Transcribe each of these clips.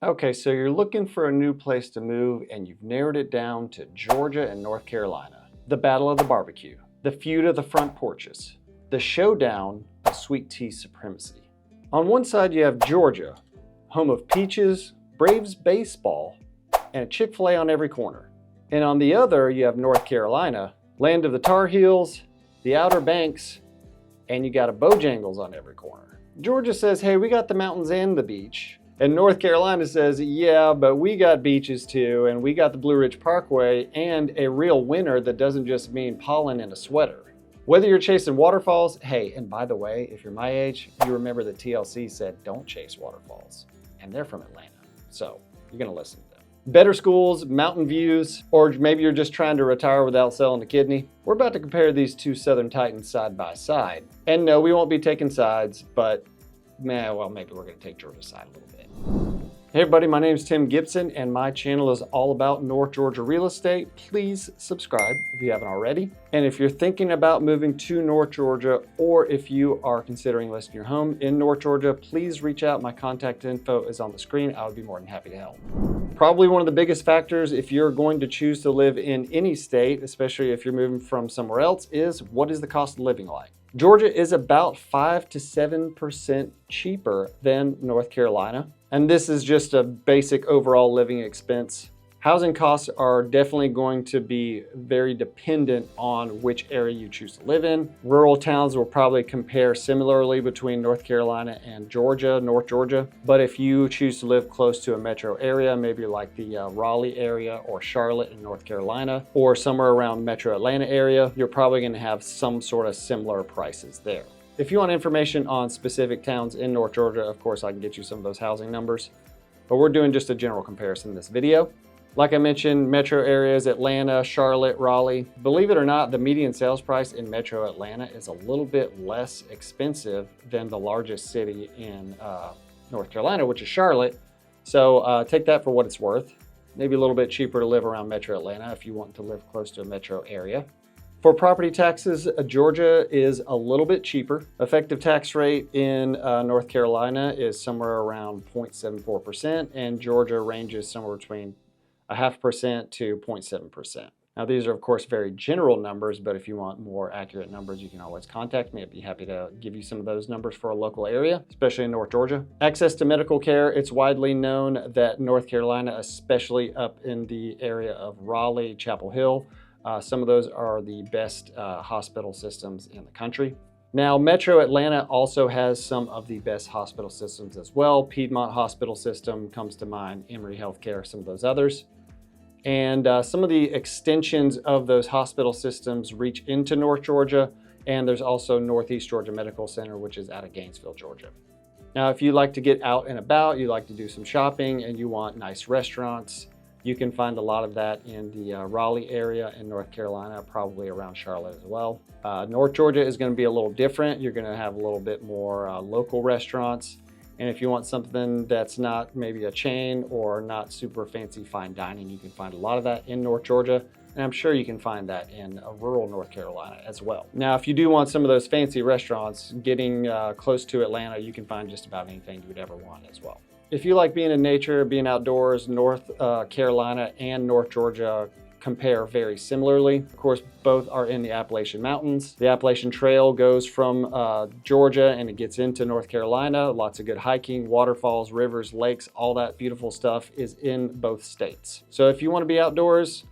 Okay, so you're looking for a new place to move and you've narrowed it down to Georgia and North Carolina. The battle of the barbecue, the feud of the front porches, the showdown of sweet tea supremacy. On one side you have Georgia, home of peaches, Braves baseball, and a Chick-fil-A on every corner. And on the other you have North Carolina, land of the Tar Heels, the Outer Banks, and you got a Bojangles on every corner. Georgia says, hey, we got the mountains and the beach. And North Carolina says, yeah, but we got beaches too, and we got the Blue Ridge Parkway and a real winter that doesn't just mean pollen and a sweater. Whether you're chasing waterfalls, hey, and by the way, if you're my age, you remember that TLC said don't chase waterfalls. And they're from Atlanta, so you're gonna listen to them. Better schools, mountain views, or maybe you're just trying to retire without selling a kidney. We're about to compare these two Southern Titans side by side. And no, we won't be taking sides, but well, maybe we're gonna take Georgia's side a little bit. Hey everybody, my name is Tim Gibson and my channel is all about North Georgia real estate. Please subscribe if you haven't already. And if you're thinking about moving to North Georgia, or if you are considering listing your home in North Georgia, please reach out. My contact info is on the screen. I would be more than happy to help. Probably one of the biggest factors if you're going to choose to live in any state, especially if you're moving from somewhere else, is what is the cost of living like? Georgia is about 5 to 7% cheaper than North Carolina. And this is just a basic overall living expense. Housing costs are definitely going to be very dependent on which area you choose to live in. Rural towns will probably compare similarly between North Carolina and Georgia, North Georgia. But if you choose to live close to a metro area, maybe like the Raleigh area or Charlotte in North Carolina, or somewhere around metro Atlanta area, you're probably gonna have some sort of similar prices there. If you want information on specific towns in North Georgia, of course, I can get you some of those housing numbers, but we're doing just a general comparison in this video. Like I mentioned, metro areas, Atlanta, Charlotte, Raleigh. Believe it or not, the median sales price in metro Atlanta is a little bit less expensive than the largest city in North Carolina, which is Charlotte. So take that for what it's worth. Maybe a little bit cheaper to live around metro Atlanta if you want to live close to a metro area. For property taxes, Georgia is a little bit cheaper. Effective tax rate in North Carolina is somewhere around 0.74%, and Georgia ranges somewhere between 0.5% to 0.7%. Now these are of course very general numbers, but if you want more accurate numbers, you can always contact me. I'd be happy to give you some of those numbers for a local area, especially in North Georgia. Access to medical care, it's widely known that North Carolina, especially up in the area of Raleigh, Chapel Hill, some of those are the best hospital systems in the country. Now, Metro Atlanta also has some of the best hospital systems as well. Piedmont Hospital System comes to mind, Emory Healthcare, some of those others. And some of the extensions of those hospital systems reach into North Georgia, and there's also Northeast Georgia Medical Center, which is out of Gainesville, Georgia. Now, if you like to get out and about, you like to do some shopping, and you want nice restaurants, you can find a lot of that in the Raleigh area in North Carolina, probably around Charlotte as well. North Georgia is going to be a little different. You're going to have a little bit more local restaurants. And if you want something that's not maybe a chain or not super fancy fine dining, you can find a lot of that in North Georgia. And I'm sure you can find that in rural North Carolina as well. Now, if you do want some of those fancy restaurants, getting close to Atlanta, you can find just about anything you would ever want as well. If you like being in nature, being outdoors, North Carolina and North Georgia compare very similarly. Of course, both are in the Appalachian Mountains. The Appalachian Trail goes from Georgia and it gets into North Carolina. Lots of good hiking, waterfalls, rivers, lakes, all that beautiful stuff is in both states. So if you want to be outdoors,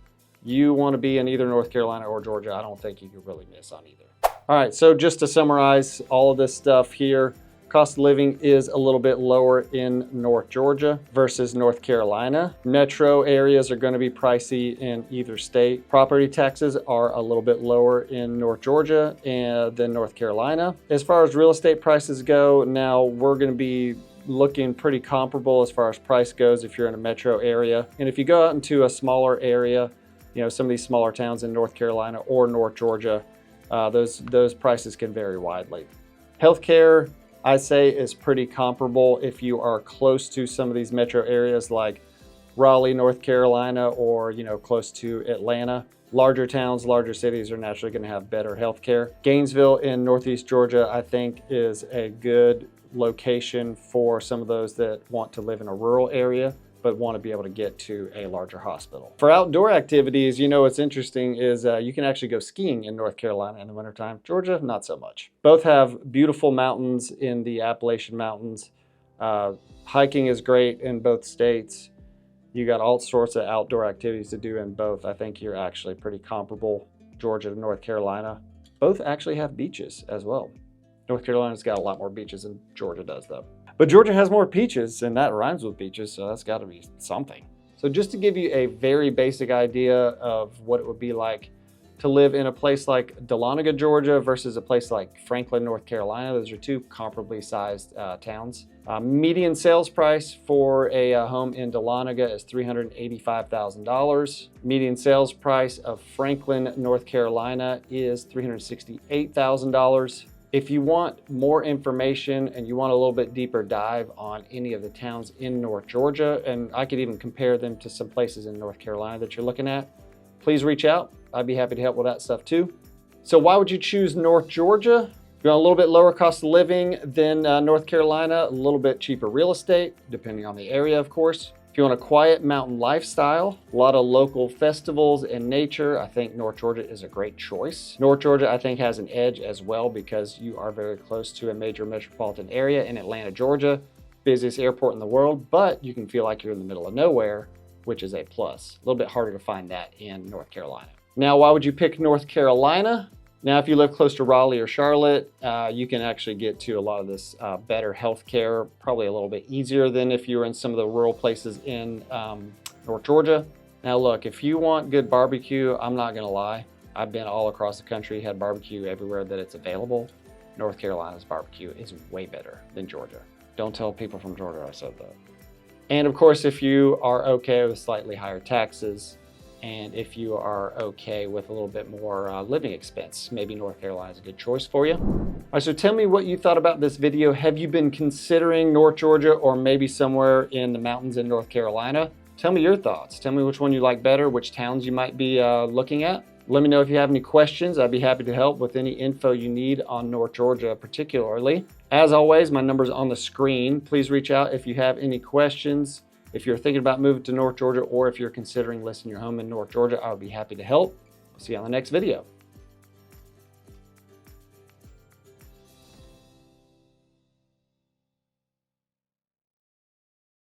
you want to be in either North Carolina or Georgia, I don't think you could really miss on either. All right, so just to summarize all of this stuff here, cost of living is a little bit lower in North Georgia versus North Carolina. Metro areas are going to be pricey in either state. Property taxes are a little bit lower in North Georgia than North Carolina. As far as real estate prices go, now we're going to be looking pretty comparable as far as price goes if you're in a metro area. And if you go out into a smaller area, you know, some of these smaller towns in North Carolina or North Georgia, those prices can vary widely. Healthcare, I say, is pretty comparable if you are close to some of these metro areas like Raleigh, North Carolina, or close to Atlanta. Larger towns, larger cities are naturally going to have better healthcare. Gainesville in Northeast Georgia, I think, is a good location for some of those that want to live in a rural area but want to be able to get to a larger hospital. For outdoor activities, you know what's interesting is you can actually go skiing in North Carolina in the wintertime. Georgia, not so much. Both have beautiful mountains in the Appalachian Mountains. Hiking is great in both states. You got all sorts of outdoor activities to do in both. I think you're actually pretty comparable, Georgia to North Carolina. Both actually have beaches as well. North Carolina's got a lot more beaches than Georgia does though. But Georgia has more peaches, and that rhymes with beaches, so that's gotta be something. So just to give you a very basic idea of what it would be like to live in a place like Dahlonega, Georgia versus a place like Franklin, North Carolina. Those are two comparably sized towns. Median sales price for a home in Dahlonega is $385,000. Median sales price of Franklin, North Carolina is $368,000. If you want more information and you want a little bit deeper dive on any of the towns in North Georgia, and I could even compare them to some places in North Carolina that you're looking at, please reach out. I'd be happy to help with that stuff too. So why would you choose North Georgia? You want a little bit lower cost of living than North Carolina, a little bit cheaper real estate, depending on the area, of course. If you want a quiet mountain lifestyle, a lot of local festivals and nature, I think North Georgia is a great choice. North Georgia, I think, has an edge as well because you are very close to a major metropolitan area in Atlanta, Georgia, busiest airport in the world, but you can feel like you're in the middle of nowhere, which is a plus. A little bit harder to find that in North Carolina. Now, why would you pick North Carolina? Now, if you live close to Raleigh or Charlotte, you can actually get to a lot of this better healthcare, probably a little bit easier than if you were in some of the rural places in North Georgia. Now, look, if you want good barbecue, I'm not gonna lie. I've been all across the country, had barbecue everywhere that it's available. North Carolina's barbecue is way better than Georgia. Don't tell people from Georgia I said that. And of course, if you are okay with slightly higher taxes, and if you are okay with a little bit more living expense, maybe North Carolina is a good choice for you. All right, so tell me what you thought about this video. Have you been considering North Georgia or maybe somewhere in the mountains in North Carolina? Tell me your thoughts. Tell me which one you like better, which towns you might be looking at. Let me know if you have any questions. I'd be happy to help with any info you need on North Georgia particularly. As always, my number's on the screen. Please reach out if you have any questions. If you're thinking about moving to North Georgia or if you're considering listing your home in North Georgia, I would be happy to help. See you on the next video.